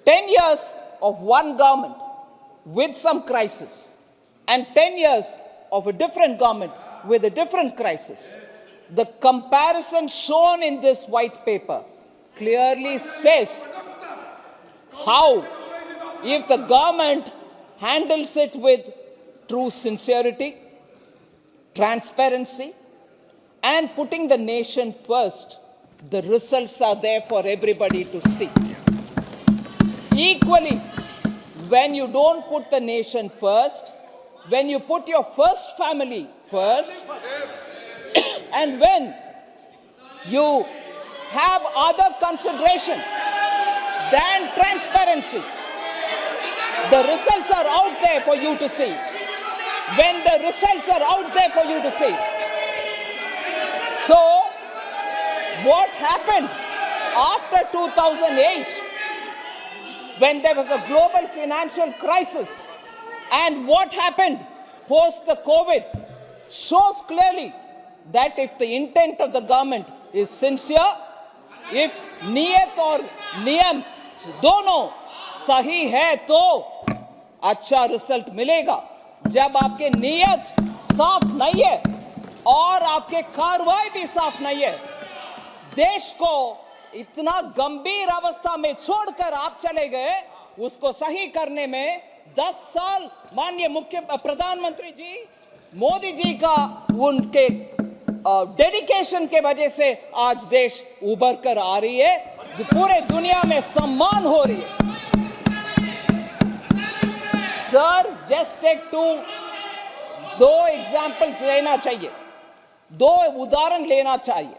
10 years of one government with some crisis and 10 years of a different government with a different crisis. The comparison shown in this white paper clearly says how, if the government handles it with true sincerity, transparency, and putting the nation first, the results are there for everybody to see. Equally, when you don't put the nation first, when you put your first family first, and when you have other consideration than transparency, the results are out there for you to see. When the results are out there for you to see. So, what happened after 2008, when there was a global financial crisis, and what happened post the COVID, shows clearly that if the intent of the government is sincere, if niyat और नियम दोनों सही है तो अच्छा result मिलेगा. जब आपके नियत साफ नहीं है और आपके कार्रवाई भी साफ नहीं है, देश को इतना गंभीर अवस्था में छोड़कर आप चले गए, उसको सही करने में 10 साल माननीय प्रधानमंत्री जी मोदी जी का उनके डेडिकेशन के वजह से आज देश उभर कर आ रही है, पूरे दुनिया में सम्मान हो रही है. सर, जस्ट टेक दो एग्जाम्पल्स लेना चाहिए, दो उदाहरण लेना चाहिए.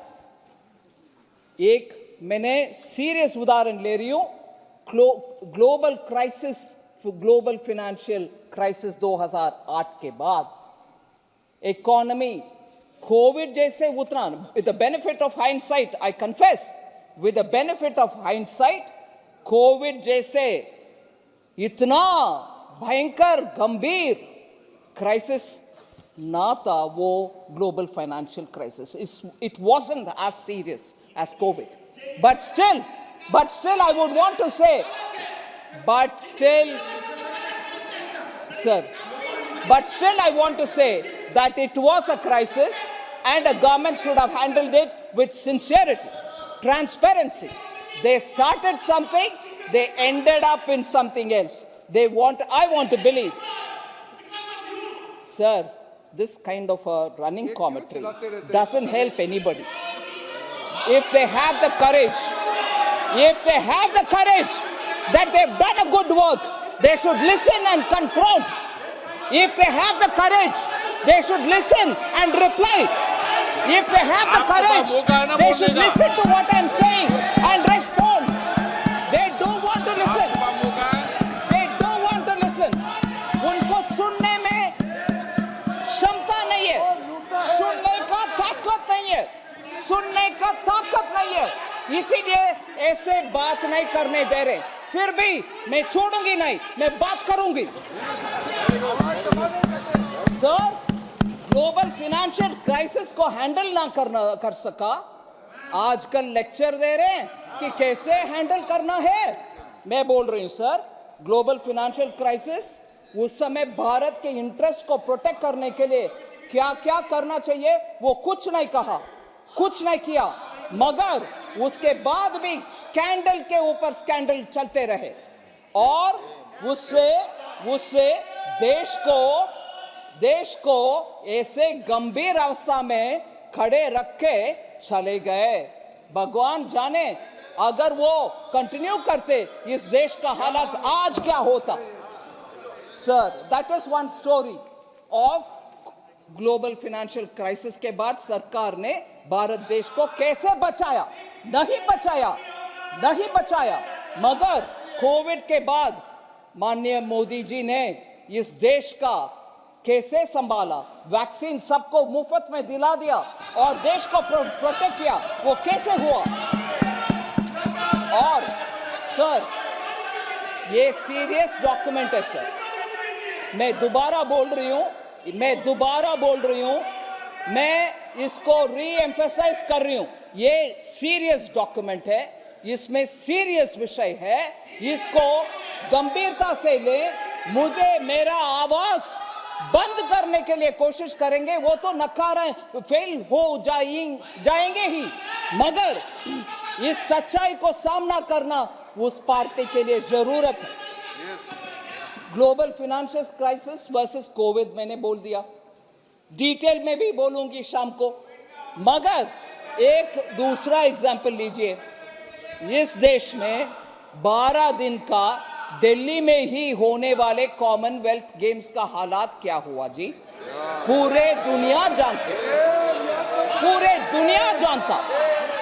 एक मैंने सीरियस उदाहरण ले रही हूं, global crisis, global financial crisis 2008 के बाद इकोनॉमी कोविड जैसे उतना, with the benefit of hindsight, I confess, with the benefit of hindsight, COVID जैसे इतना भयंकर गंभीर क्राइसिस ना था वो global financial crisis. It wasn't as serious as COVID. But still, I would want to say, I want to say that it was a crisis and a government should have handled it with sincerity, transparency. They started something, they ended up in something else. I want to believe. Sir, this kind of a running commentary doesn't help anybody. If they have the courage that they've done a good work, they should listen and confront. If they have the courage, they should listen and reply. If they have the courage, they should listen to what I'm saying and respond. They don't want to listen. They don't want to listen. उनको सुनने में क्षमता नहीं है, सुनने का ताकत नहीं है, सुनने का ताकत नहीं है, इसीलिए ऐसे बात नहीं करने दे रहे. फिर भी मैं छोड़ूंगी नहीं, मैं बात करूंगी. सर, ग्लोबल फाइनेंशियल क्राइसिस को हैंडल ना कर सका, आजकल लेक्चर दे रहे हैं कि कैसे हैंडल करना है. मैं बोल रही हूं सर, ग्लोबल फाइनेंशियल क्राइसिस उस समय भारत के इंटरेस्ट को प्रोटेक्ट करने के लिए क्या क्या करना चाहिए वो कुछ नहीं कहा, कुछ नहीं किया, मगर उसके बाद भी स्कैंडल के ऊपर स्कैंडल चलते रहे और उससे देश को ऐसे गंभीर अवस्था में खड़े रख के चले गए. भगवान जाने अगर वो कंटिन्यू करते इस देश का हालत आज क्या होता. Sir, that is one story of global financial crisis के बाद सरकार ने भारत देश को कैसे बचाया. नहीं बचाया, मगर कोविड के बाद माननीय मोदी जी ने इस देश का कैसे संभाला, वैक्सीन सबको मुफ्त में दिला दिया और देश को प्रोटेक्ट किया, वो कैसे हुआ. और सर, ये सीरियस डॉक्यूमेंट है सर. मैं दोबारा बोल रही हूं, मैं इसको री एम्फेसाइज कर रही हूं. ये सीरियस डॉक्यूमेंट है इसमें सीरियस विषय है, इसको गंभीरता से ले। मुझे मेरा आवाज बंद करने के लिए कोशिश करेंगे वो तो नकारा फेल हो जाएंगे ही, मगर इस सच्चाई को सामना करना उस पार्टी के लिए जरूरत है। Global financial crisis versus Covid मैंने बोल दिया, डिटेल में भी बोलूंगी शाम को, मगर एक दूसरा एग्जाम्पल लीजिए। इस देश में 12 दिन का दिल्ली में ही होने वाले कॉमनवेल्थ गेम्स का हालात क्या हुआ जी? पूरे दुनिया जानती, पूरे दुनिया जानता,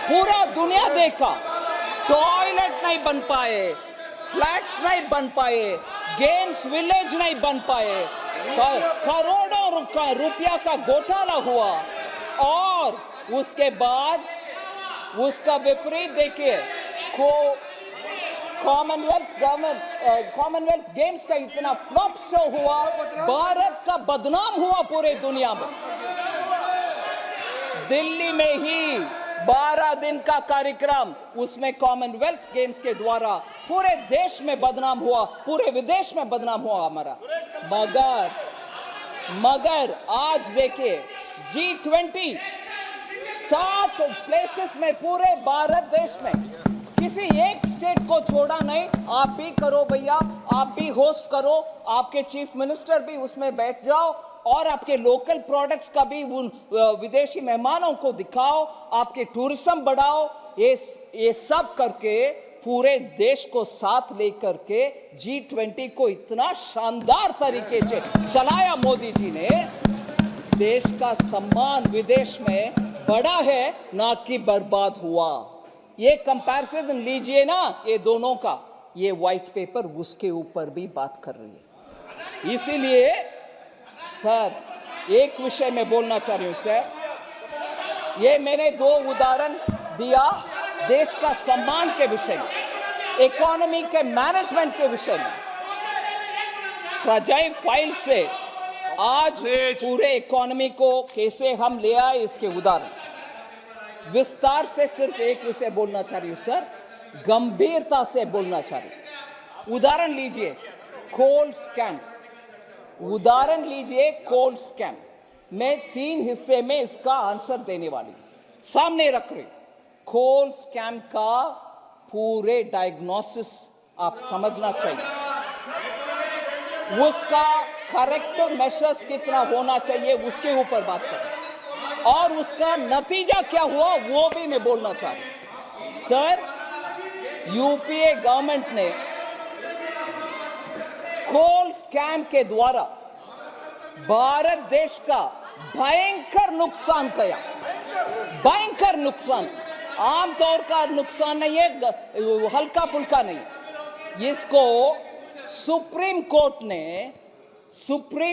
पूरा दुनिया देखा। टॉयलेट नहीं बन पाए, फ्लैट्स नहीं बन पाए, गेम्स विलेज नहीं बन पाए, करोड़ों रुपया का घोटाला हुआ, और उसके बाद उसका विपरीत देखिए, कॉमनवेल्थ गेम्स का इतना फ्लॉप शो हुआ, भारत का बदनाम हुआ पूरे दुनिया में। दिल्ली में ही 12 दिन का कार्यक्रम, उसमें कॉमनवेल्थ गेम्स के द्वारा पूरे देश में बदनाम हुआ, पूरे विदेश में बदनाम हुआ हमारा। मगर आज देखिए G20 60 प्लेसेस में पूरे भारत देश में, किसी एक स्टेट को छोड़ा नहीं। आप भी करो भैया, आप भी होस्ट करो, आपके चीफ मिनिस्टर भी उसमें बैठ जाओ, और आपके लोकल प्रोडक्ट्स का भी उन विदेशी मेहमानों को दिखाओ, आपके टूरिज्म बढ़ाओ। ये सब करके पूरे देश को साथ लेकर के G20 को इतना शानदार तरीके से चलाया मोदी जी ने। देश का सम्मान विदेश में बढ़ा है, ना कि बर्बाद हुआ। ये कंपैरिजन लीजिए ना, ये दोनों का, ये व्हाइट पेपर उसके ऊपर भी बात कर रही है। इसीलिए सर एक विषय में बोलना चाह रही हूं सर, ये मैंने 2 उदाहरण दिया देश का सम्मान के विषय में, इकोनॉमी के मैनेजमेंट के विषय में। फ्रजाइल फाइल से आज पूरे इकोनॉमी को कैसे हम ले आए, इसके उदाहरण विस्तार से सिर्फ एक विषय बोलना चाह रही हूं सर, गंभीरता से बोलना चाह रही हूं। उदाहरण लीजिए कोल स्कैम, उदाहरण लीजिए कोल स्कैम। मैं 3 हिस्से में इसका आंसर देने वाली सामने रख रही। कोल स्कैम का पूरे डायग्नोसिस आप समझना चाहिए, उसका करेक्टिव मेजर्स कितना होना चाहिए उसके ऊपर बात करें, और उसका नतीजा क्या हुआ वो भी मैं बोलना चाह रहा हूं। सर यूपीए गवर्नमेंट ने कोल स्कैम के द्वारा भारत देश का भयंकर नुकसान किया, भयंकर नुकसान। आमतौर का नुकसान नहीं है, हल्का फुल्का नहीं। इसको सुप्रीम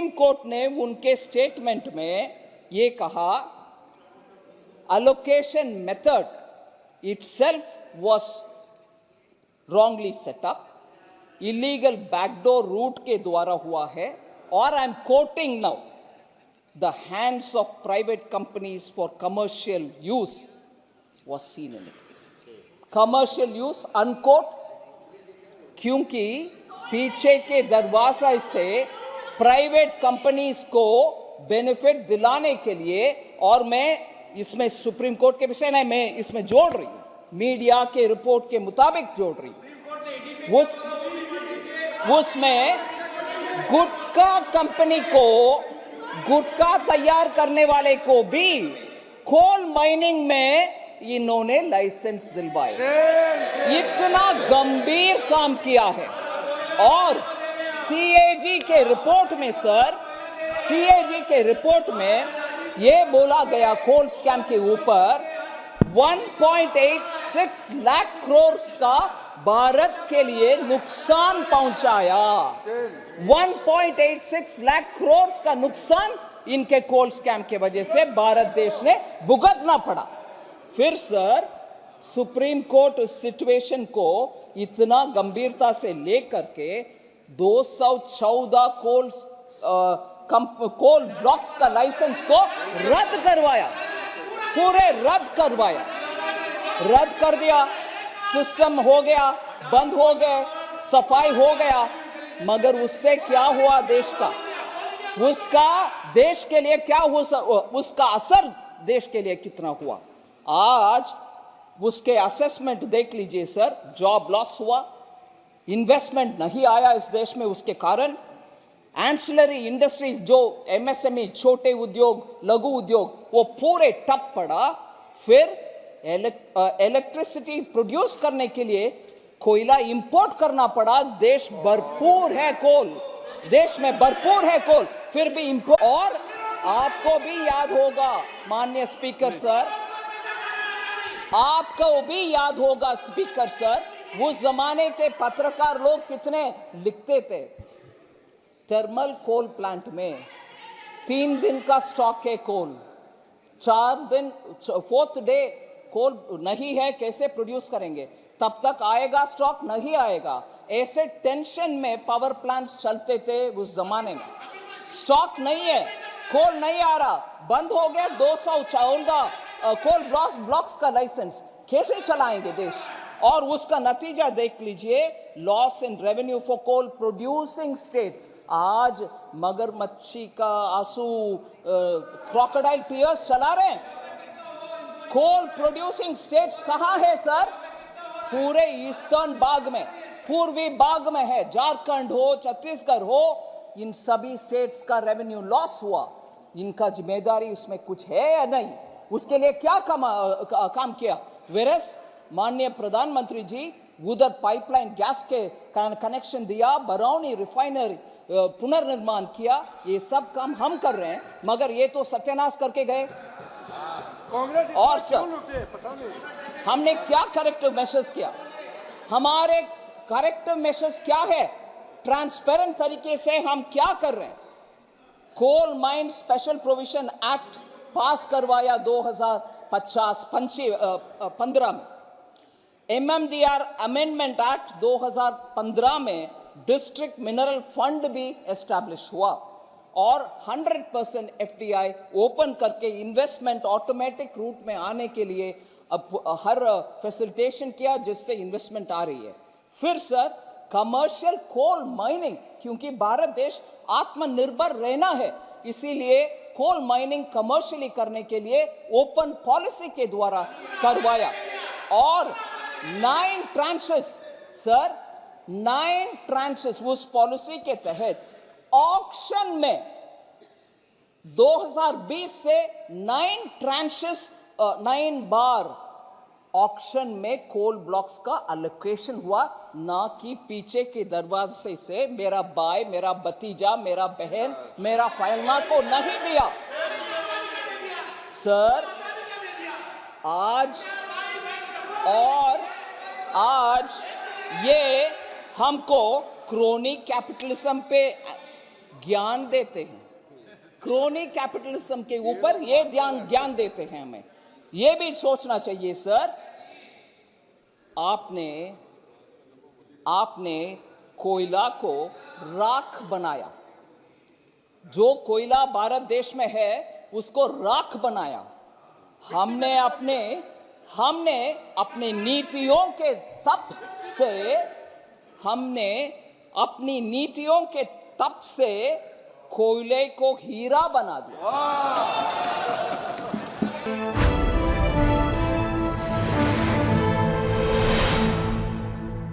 कोर्ट ने उनके स्टेटमेंट में ये कहा, allocation method itself was wrongly set up, illegal backdoor route के द्वारा हुआ है, और I am quoting now, the hands of private companies for commercial use was seen in it. Commercial use unquote, क्योंकि पीछे के दरवाजा से प्राइवेट कंपनीज को बेनिफिट दिलाने के लिए, और मैं इसमें सुप्रीम कोर्ट के विषय नहीं, मैं इसमें जोड़ रही हूं, मीडिया के रिपोर्ट के मुताबिक जोड़ रही हूं। उसमें गुटखा कंपनी को, गुटखा तैयार करने वाले को भी कोल माइनिंग में इन्होंने लाइसेंस दिलवाए। इतना गंभीर काम किया है। और सीएजी के रिपोर्ट में सर, सीएजी के रिपोर्ट में यह बोला गया कोल स्कैम के ऊपर 1.86 लाख करोड़ का भारत के लिए नुकसान पहुंचाया। 1.86 लाख करोड़ का नुकसान इनके कोल स्कैम के वजह से भारत देश ने भुगतना पड़ा। फिर सर सुप्रीम कोर्ट उस सिचुएशन को इतना गंभीरता से लेकर के 214 कोल ब्लॉक्स का लाइसेंस को रद्द करवाया, पूरे रद्द कर दिया। सिस्टम हो गया, बंद हो गए, सफाई हो गया, मगर उससे क्या हुआ देश का? उसका देश के लिए क्या हुआ? उसका असर देश के लिए कितना हुआ? आज उसके असेसमेंट देख लीजिए सर। जॉब लॉस हुआ, इन्वेस्टमेंट नहीं आया इस देश में, उसके कारण एंसिलरी इंडस्ट्रीज जो एमएसएमई, छोटे उद्योग, लघु उद्योग, वो पूरे ठप पड़ा। फिर इलेक्ट्रिसिटी प्रोड्यूस करने के लिए कोयला इंपोर्ट करना पड़ा। देश भरपूर है कोल, देश में भरपूर है कोल, फिर भी इंपोर्ट। और आपको भी याद होगा माननीय स्पीकर सर, आपको भी याद होगा स्पीकर सर, उस जमाने के पत्रकार लोग कितने लिखते थे। थर्मल कोल प्लांट में 3 दिन का स्टॉक है कोल, 4 दिन, 4th डे कोल नहीं है, कैसे प्रोड्यूस करेंगे? तब तक आएगा स्टॉक, नहीं आएगा। ऐसे टेंशन में पावर प्लांट्स चलते थे उस जमाने में। स्टॉक नहीं है, कोल नहीं आ रहा, बंद हो गया 214 कोल ब्लॉक्स का लाइसेंस, कैसे चलाएंगे देश? और उसका नतीजा देख लीजिए, loss in revenue for coal producing states. आज मगरमच्छी का आंसू, क्रोकोडाइल टीयर्स चला रहे हैं। कोल प्रोड्यूसिंग स्टेट्स कहां है सर? पूरे ईस्टर्न बाग में, पूर्वी बाग में है। झारखंड हो, छत्तीसगढ़ हो, इन सभी स्टेट्स का रेवेन्यू लॉस हुआ। इनका जिम्मेदारी उसमें कुछ है या नहीं? उसके लिए क्या काम किया? वेरस माननीय प्रधानमंत्री जी उधर पाइपलाइन गैस के कनेक्शन दिया, बरौनी रिफाइनरी पुनर्निर्माण किया, ये सब काम हम कर रहे हैं, मगर ये तो सत्यानाश करके गए। और सर हमने क्या करेक्टिव मेजर्स किया? हमारे करेक्टिव मेजर्स क्या है? ट्रांसपेरेंट तरीके से हम क्या कर रहे हैं? Coal mine special provision act pass करवाया 2015 में। MMDR अमेंडमेंट एक्ट 2015 में डिस्ट्रिक्ट मिनरल फंड भी एस्टैब्लिश हुआ और 100% FDI ओपन करके इन्वेस्टमेंट ऑटोमेटिक रूट में आने के लिए अब हर फैसिलिटेशन किया, जिससे इन्वेस्टमेंट आ रही है। फिर सर कमर्शियल कोल माइनिंग, क्योंकि भारत देश आत्मनिर्भर रहना है, इसीलिए कोल माइनिंग कमर्शियली करने के लिए ओपन पॉलिसी के द्वारा करवाया। और 9 ट्रांचेस सर, 9 ट्रांचेस उस पॉलिसी के तहत ऑक्शन में 2020 से 9 ट्रांचेस 9 बार ऑक्शन में कोल ब्लॉक्स का अलोकेशन हुआ, ना कि पीछे के दरवाजे से मेरा भाई, मेरा भतीजा, मेरा बहन, मेरा फाइलना को नहीं दिया। सर आज ये हमको क्रोनी कैपिटलिज्म पे ज्ञान देते हैं, क्रोनी कैपिटलिज्म के ऊपर ये ज्ञान देते हैं। हमें ये भी सोचना चाहिए सर, आपने कोयला को राख बनाया, जो कोयला भारत देश में है उसको राख बनाया। हमने अपने नीतियों के तप से कोयले को हीरा बना दिया।